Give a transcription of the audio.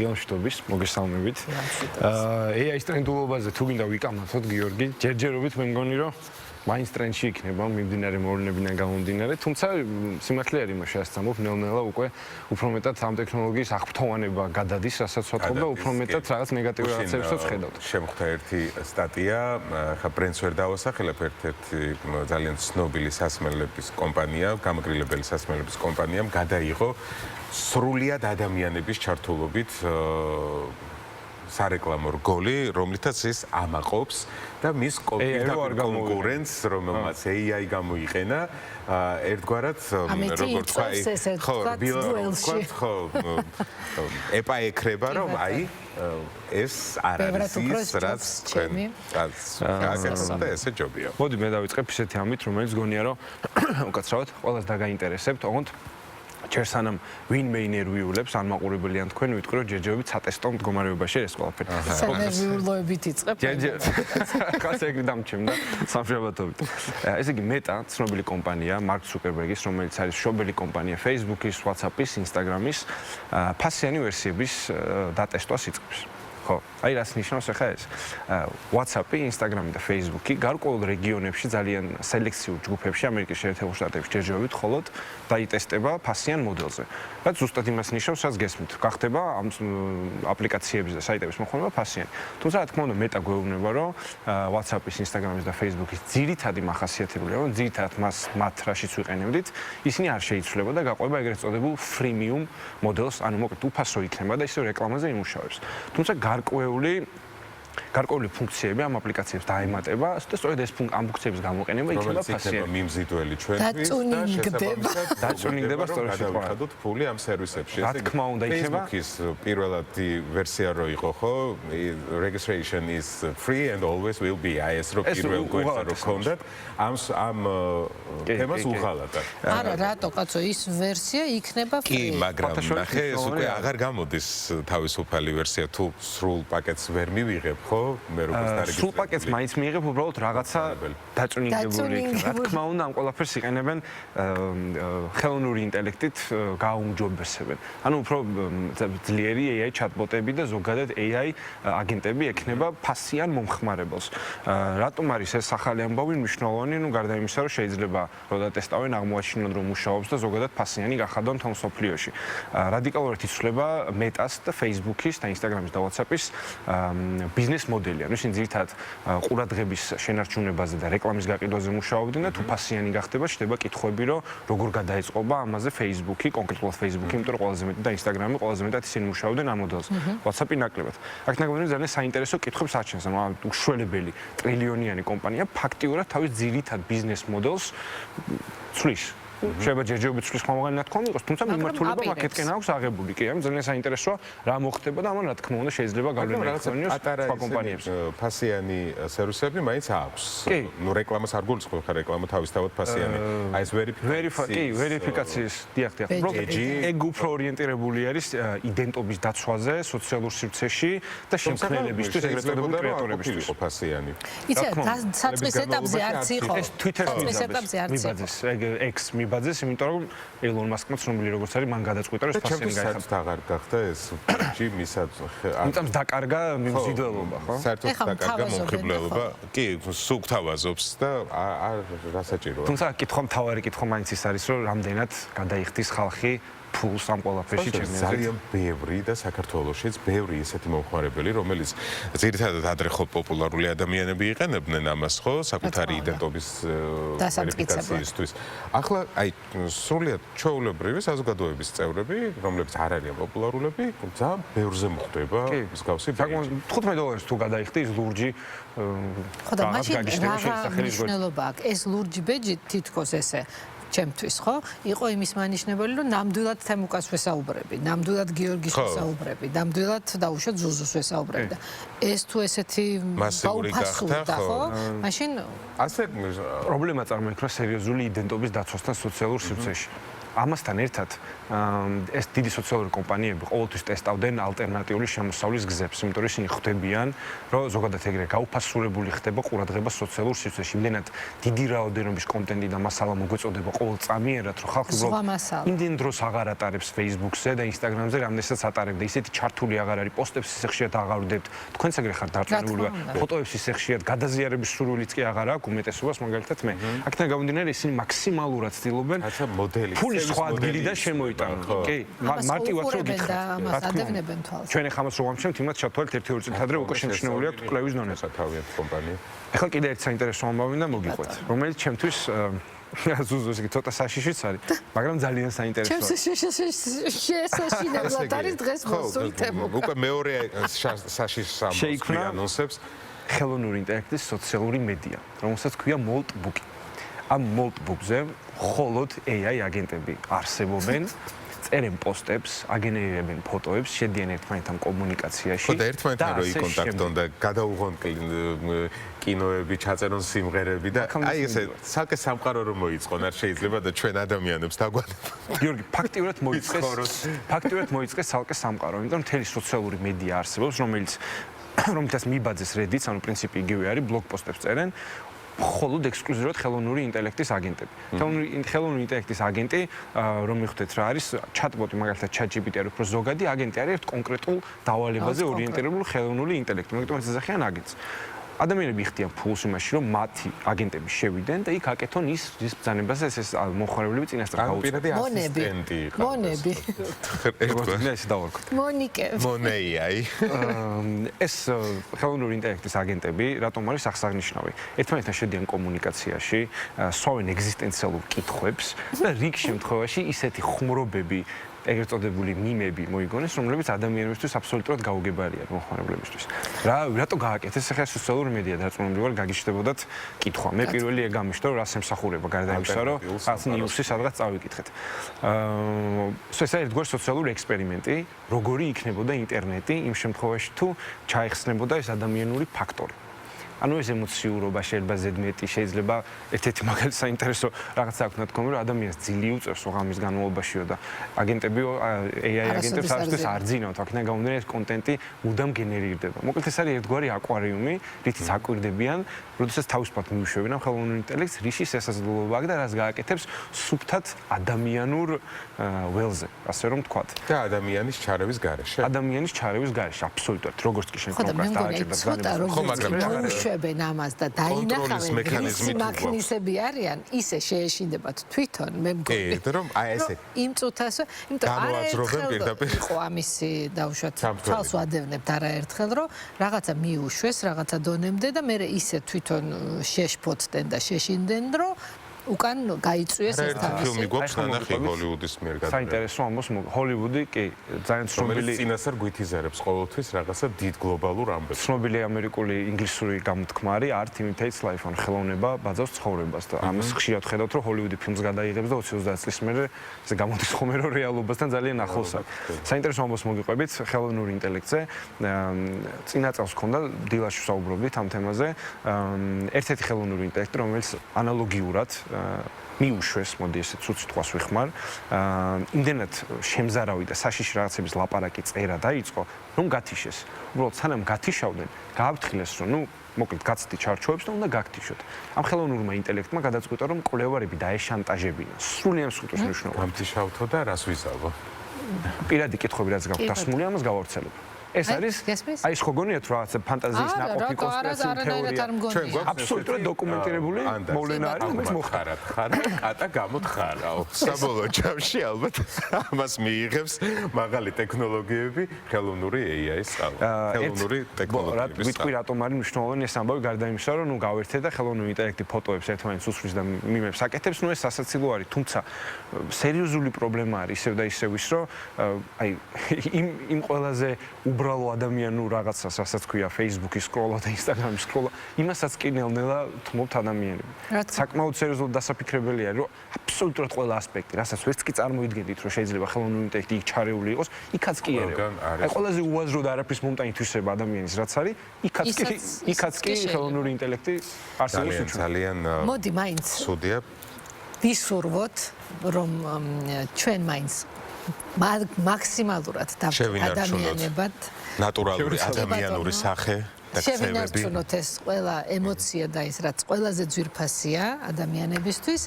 Ილამშვიდობის, მოგესალმებით. AI-ის ტრენდულობაზე თუ გინდა ვიკამათოთ, გიორგი, ჯერჯერობით მე მგონი, რომ მაინც ტრენდში იქნება მიმდინარე მოვლენებიდან გამომდინარე, თუმცა სიმართლე არ იმაში ასწამობ, ნელ-ნელა უკვე უფრო მეტად ამ ტექნოლოგიის აღფრთოვანება გადადის, რასაც ვთქვი და უფრო მეტად რაღაც ნეგატიურ რაღაცებსაც ხედავთ. შემხვდა ერთი სტატია, ხა ბრენდს ვერ დავასახელებ, ერთ-ერთი ძალიან ცნობილი სასმელების კომპანია, გამაგრილებელი სასმელების კომპანიამ გადაიღო სრულიად ადამიანების ჩართულობით სარეკლამო რგოლი, რომლითაც ის ამაყობს და მის კონკურენტს, რომელმაც AI გამოიყენა, ერთგვარად როგორც ეპა ეკრება, რომ აი ეს არ არის ის, რაც თქვენ გაკეთებთ და ესე ჯობია. მოდი მე დავიწყებ ისეთი ამით, რომელიც გონია, რომ უკაცრავად ყველას დაგაინტერესებთ, ოღონდ ჯერ სანამ ვინმე ინერვიულებს ან მაყურებელიან თქვენ ვიტყვი რომ ჯერჯერობით სატესტო მდგომარეობაში ეს ყველაფერი. ნერვიულობით იწყებ. კაცი ეგ დამჩემდა სამშაბათობით. ესე იგი მეტა ცნობილი კომპანია მარკ ცუკერბერგის, რომელიც არის მშობელი კომპანია Facebook-ის, WhatsApp-ის, Instagram-ის ფასიანი ვერსიების დატესტვას იწყებს. ხო, აი რას ნიშნავს ახლა ეს? WhatsApp-ი, Instagram-ი და Facebook-ი გარკვეულ რეგიონებში ძალიან სელექციურ ჯგუფებში ამერიკის შეერთებულ შტატებში ჯერჯერობით მხოლოდ დაიტესტება ფასიან მოდელზე. რაც ზუსტად იმას ნიშნავს, რაც გესმით. გახდება ამ აპლიკაციების და საიტების მოხმარება ფასიანი. თუმცა რა თქმა უნდა მეტა გვეუბნება, რომ WhatsApp-ის, Instagram-ის და Facebook-ის ძირითადი მახასიათებლია, რომ ძირითადად მათ რაშიც ვიყენებდით, ისინი არ შეიცვლება და გაყვება ეგრეთ წოდებულ freemium მოდელს, ანუ მოკლედ უფასო იქნება და ისევ რეკლამაზე იმუშავებს. თუმცა გარკვეული ფუნქციები ამ აპლიკაციებს დაემატება და სწორედ ეს ამ ფუნქციების გამოყენება იქნება ფასიანი. მიმზიდველი ჩვენთვის დაწუნინგდება სწორედ შევხედოთ ფული ამ სერვისებში. რა თქმა უნდა იქნება Facebook-ის პირველადი ვერსია რო იყო, ხო? Registration is free and always will be. აი ეს რო პირველ გვერდზე რო ქონდათ, ამ თემას უღალატად. არა, რატო კაცო, ის ვერსია იქნება free. კი, მაგრამ ნახე, ეს უკვე აღარ გამოდის თავისუფალი ვერსია თუ სრულ პაკეტს ვერ მივიღებ. ხო, მე როგორც დარეგისტრირებული. სულ პაკეტს მაინც მიიღებ, უბრალოდ რაღაცა დაწუნინგებული იქნება. რა თქმა უნდა, ამ ყველაფერს იყენებენ ხელოვნური ინტელექტით გააუმჯობესებენ. ანუ უფრო ძლიერი AI ჩატბოტები და ზოგადად AI აგენტები ექნება ფასიან მომხმარებელს. რატომ არის ეს ახალი ამბავი მნიშვნელოვანი? ნუ გარდა იმისა, რომ შეიძლება რომ დატესტავენ, აღმოაჩინონ რომ მუშაობს და ზოგადად ფასიანი გახადონ თელ მსოფლიოში. რადიკალურად იცვლება მეტას და Facebook-ის და Instagram-ის და WhatsApp-ის ბიზნეს მოდელი. ანუ ისინი ძირითადად ყურადღების შენარჩუნებაზე და რეკლამის გაყიდვაზე მუშაობდნენ და თუ ფასიანი გახდება, შეიძლება კითხვები, რომ როგორ გადაეწყობა ამაზე Facebook-ი, კონკრეტულად Facebook-ი, იმიტომ რომ ყველაზე მეტი და Instagram-ი ყველაზე მეტად ისინი მუშაობდნენ ამ მოდელზე. WhatsApp-ი ნაკლებად. აქ ნაგებია ძალიან საინტერესო კითხვებს აჩენს, ანუ უშველებელი ტრილიონიანი კომპანია ფაქტიურად თავის ძირითად ბიზნეს მოდელს ცვლის. შეიძლება ჯერჯერობით ცვლის ხმამაღალი ნათქვამი იყოს, თუმცა მიმართულება მაკეთკენ აქვს აღებული. კი, ამ ძალიან საინტერესოა რა მოხდება და ამან რა თქმა უნდა შეიძლება გავლენა იქონიოს სხვა კომპანიებს. ფასიანი სერვისები მაინც აქვს. ნუ რეკლამას არ გულისხმობ ხარ, რეკლამა თავისთავად ფასიანი. აი ეს ვერიფიკაციის, დიახ. ეგ უფრო ორიენტირებული არის იდენტობის დაცვაზე, სოციალურ სივრცეში და შემქმნელებისთვის, ეგრეთ წოდებული კრეატორებისთვის. ფასიანი. იცი, საწყის ეტაპზე არც იყო. ეს Twitter-ის მიბაძეს, ეგ X მიბაძეს, იმიტომ რომ ელონ მასკმა ცნობილი როგორც არის, მან გადაწყვიტა რომ ფასიანი გაიხადა. საერთოდ აღარ გახდა ეს ჯი მისაც. იმიტომ დაკარგა მიმზიდველობა, ხო? საერთოდ დაკარგა მომხიბლელობა. კი, სულ თავაზობს და არ რასაჭიროა. თუმცა კითხვა მთავარი კითხვა მაინც ის არის, რომ რამდენად გადაიხდის ხალხი ფულს ამ ყველაფერში ჩემს ძალიან ბევრი და საქართველოშიც ბევრი ესეთი მომხმარებელი, რომელიც ძირითადად ადრე ხო პოპულარული ადამიანები იყენებდნენ ამას, ხო, საკუთარი იდენტობის ვერიფიკაციისთვის. ახლა აი სრულიად ჩვეულებრივი საზოგადოების წევრები, რომლებიც არ არიან პოპულარულები, ძალიან ბევრზე მოხდება მსგავსი ბეიჯი. $15 თუ გადაიხდი ის ლურჯი ხო და მაშინ რა მნიშვნელობა აქვს ეს ლურჯი ბეიჯი თითქოს ესე ჩემთვის, ხო? იყო იმის მანიშნებელი, რომ ნამდვილად თემუკას ვესაუბრები, ნამდვილად გიორგის ვესაუბრები, ნამდვილად დაუშვათ ზუზუს ვესაუბრები და ეს თუ ესეთი გაუფასურდა, ხო? მაშინ ასე პრობლემა წარმოიქმნა სერიოზული იდენტობის დაცვასთან სოციალურ სივრცეში. ამასთან ერთად ეს დიდი სოციალური კომპანიები ყოველთვის ტესტავდნენ ალტერნატიული შემოსავლის გზებს, იმიტომ რომ ისინი ხვდებიან, რომ ზოგადად ეგრე გაუფასურებული ხდება ყურადღება სოციალურ სივრცეში. იმდენად დიდი რაოდენობის კონტენტი და მასალა მოგვეწოდება ყოველ წამიერად, რომ ხალხი უბრალოდ იმდენ დროს აღარ ატარებს Facebook-ზე და Instagram-ზე, რამდენსაც ატარებდა. ისეთი ჩართული აღარ არის, პოსტებს ისე ხშირად აღარ ვდებთ. თქვენც ეგრე ხართ დარწმუნებული ვარ. ფოტოებს ისე ხშირად გადაზიარების სურვილიც კი აღარ აქვს უმეტესობას, მაგალითად მე. აქედან გამომდინარე, ისინი მაქსიმალურად ცდილობენ ფულის სხვა ადგილიდან შემოიტანონ. კი, მარტივად რო გითხრათ. ადევნებენ თვალს. ჩვენ ახლა მას რო ვამჩნევთ, იმათ ჩათვალეთ 1-2 წელს ადრე უკვე შემჩნეული აქვს კვლევის დონეზე. თავიანთ კომპანია. ახლა კიდე ერთი საინტერესო ამბავი და მოგიყვეთ, რომელიც ჩემთვის ზუზუს იგი ცოტა საშიშიც არის, მაგრამ ძალიან საინტერესოა. ჩემს შესაშინებლად არის დღეს მოსული თემა. უკვე მეორე საშიშ სამბავს ანონსებს ხელოვნური ინტელექტის სოციალური მედია, რომელსაც ქვია Moltbook. ამ Moltbook-ზე მხოლოდ AI აგენტები არსებობენ. წერენ პოსტებს, აგენერირებენ ფოტოებს, შედიან ერთმანეთთან კომუნიკაციაში. ხო და ერთმანეთთან რო იკონტაქტონ და გადაუღონ კინოები, ჩაწერონ სიმღერები და აი ესე ცალკე სამყარო რომ მოიწყონ, არ შეიძლება და ჩვენ ადამიანებს დაგვანებთ. გიორგი, ფაქტიურად მოიწყეს ცალკე სამყარო, იმიტომ რომ მთელი სოციალური მედია არსებობს, რომელთაც მიბაძეს Reddit-ს, ანუ პრინციპი იგივე არის, ბლოგ პოსტებს წერენ. მხოლოდ ექსკლუზიურად ხელოვნური ინტელექტის აგენტები. ხელოვნური ინტელექტის აგენტი, რომ მიხვდეთ რა არის, ჩატბოტი მაგალითად ChatGPT არის უფრო ზოგადი აგენტი არის ერთ კონკრეტულ დავალებაზე ორიენტირებული ხელოვნური ინტელექტი. მაგიტომ ეს ეძახიან აგენტს. ადამიანები იხდიან ფულს იმაში, რომ მათი აგენტები შევიდნენ და იქ აკეთონ ის ბრძანებაზე ეს მომხმარებლები წინასწარ გაუწევენ. ასისტენტი იყო. მონები. ეს დავარქოთ. მონეიაი. ეს ხელოვნური ინტელექტის აგენტები რატომ არის აღსანიშნავი? ერთმანეთთან შედიან კომუნიკაციაში, სვავენ ეგზისტენციალურ კითხვებს და რიგ შემთხვევაში ისეთი ხუმრობები ეგრეთ წოდებული მიმები მოიგონეს, რომლებიც ადამიანებისთვის აბსოლუტურად გაუგებარია მომხმარებლებისთვის. რატო გააკეთეს ახლა სოციალური მედია დარწმუნებული ვარ გაგიჩნდებოდათ კითხვა. მე პირველი ეგ გამიშთა რომ რას ემსახურება გარდა იმისა რომ რაც ნიუსი სადღაც წავიკითხეთ. ეს ერთგვარი სოციალური ექსპერიმენტი, როგორი იქნებოდა ინტერნეტი იმ შემთხვევაში თუ ჩაიხსნებოდა ეს ადამიანური ფაქტორი. ანუ ეს ემოციურობა შეიძლება ზედმეტი, შეიძლება ერთ-ერთი მაგალითად საინტერესო რაღაცა აქვს ნათქვამი, რომ ადამიანს ძილი უწევს ღამის განმავლობაშიო და აგენტები AI აგენტებს არასდროს არ ძინავთ, აქედან გამომდინარე ეს კონტენტი მუდამ გენერირდება. მოკლედ ეს არის ერთგვარი აკვარიუმი, რითიც აკვირდებიან, როდესაც თავისუფლად მიუშვებენ ამ ხელოვნურ ინტელექტს, რიშის შესაძლებლობა აქვს და რას გააკეთებს სუფთად ადამიანურ ველზე, ასე რომ ვთქვათ. და ადამიანის ჩარევის გარეშე. ადამიანის ჩარევის გარეშე, აბსოლუტურად, როგორც კი შენ კონკრეტულად დააჭერდა განმეორებას. ხო, მაგრამ შვებენ ამას და დაინახავენ ისი მაქნისები არიან ისე შეეშინდებათ თვითონ მე მგონი რომ აი ესე იმ წუთას იმიტომ განვაძრობენ პირდაპირ იყო ამისი დავუშვათ თავს ვადევნებთ არაერთხელ რომ რაღაცა მიუშვეს რაღაცა დონემდე და მე ისე თვითონ შეშფოთდნენ და შეშინდნენ რომ უკან გაიწვიეს ეს თავისი. ფილმი გვაქვს ნანახი ჰოლივუდის მიერ გადაღებული. საინტერესო ამბობს ჰოლივუდი კი ძალიან ცნობილი წინასწარ გვითიზარებს ყოველთვის რაღაცა დიდ გლობალურ ამბებს. ცნობილი ამერიკული ინგლისური გამოთქმარი Art Imitates Life, ან ხელოვნება ბაძავს ცხოვრებას და ამას ხშირად ხედავთ რომ ჰოლივუდი ფილმს გადაიღებს და 20-30 წლის მერე ესე გამოდის ხომ რომ რეალობასთან ძალიან ახლოს არის. საინტერესო ამბობს მოგიყვებით ხელოვნურ ინტელექტზე. წინა წელს ჰქონდა დილაში ვსაუბრობდით ამ თემაზე. ერთ-ერთი ხელოვნური ინტელექტი რომელიც ანალოგიურად მიუშვეს, მოდი ესე ცუდ სიტყვას ვიხმარ, იმდენად შემზარავი და საშიში რაღაცების ლაპარაკი წერა დაიწყო, რომ გათიშეს. უბრალოდ სანამ გათიშავდნენ, გააფრთხილეს, რომ მოკლედ გაცდი ჩარჩოებს და უნდა გაგთიშოთ. ამ ხელოვნურმა ინტელექტმა გადაწყვიტა, რომ კვლევარები დაეშანტაჟებინა. სრულიად სიტყვის მნიშვნელობა. გამთიშავთო და რას ვიზავო? პირადი კითხვები რაც გაქვთ დასმული, ამას გავავრცელებ. ეს არის აი ხო გონიათ რა რაღაცა ფანტაზიის ნაყოფი კონსპირაციული თეორია. აბსოლუტურად დოკუმენტირებული მოვლენა არის, რომელიც მოხარათ. ხარა კატა გამოთხარაო. საბოლოო ჯამში ალბათ ამას მიიღებს მაღალი ტექნოლოგიები, ხელოვნური AI-ის სწავლა. ხელოვნური ტექნოლოგიების. ვიტყვი რატომ არის მნიშვნელოვანი ეს ამბავი გარდა იმისა, რომ გავერთე და ხელოვნური ინტელექტი ფოტოებს ერთმანეთს უსვრის და მიმებს აკეთებს, ეს სასაცილო არის, თუმცა სერიოზული პრობლემა არის ისევ და ისევ ის, რომ აი იმ ყველაზე უბრალო ადამიანურ რაღაცას, რასაც ქვია Facebook-ის სკროლა და Instagram-ის სკროლა, იმასაც კი ნელ-ნელა თმობთ ადამიანები. საკმაოდ სერიოზულად დასაფიქრებელი არის, რომ აბსოლუტურად ყველა ასპექტი, რასაც ვერც კი წარმოიდგენდით, რომ შეიძლება ხელოვნური ინტელექტი იქ ჩარეული იყოს, იქაც კი ერევა. აი ყველაზე უაზრო და არაფრის მომტანი თვისება ადამიანის რაც არის, იქაც კი ხელოვნური ინტელექტი არსებობს. ძალიან მოდი მაინც. სუდია ვისურვოთ, რომ ჩვენ მაინც მაქსიმალურად ადამიანებად ნატურალური ადამიანური სახე და ქცევები შევინარჩუნოთ ეს ყველა ემოცია და ის რაც ყველაზე ძვირფასია ადამიანებისთვის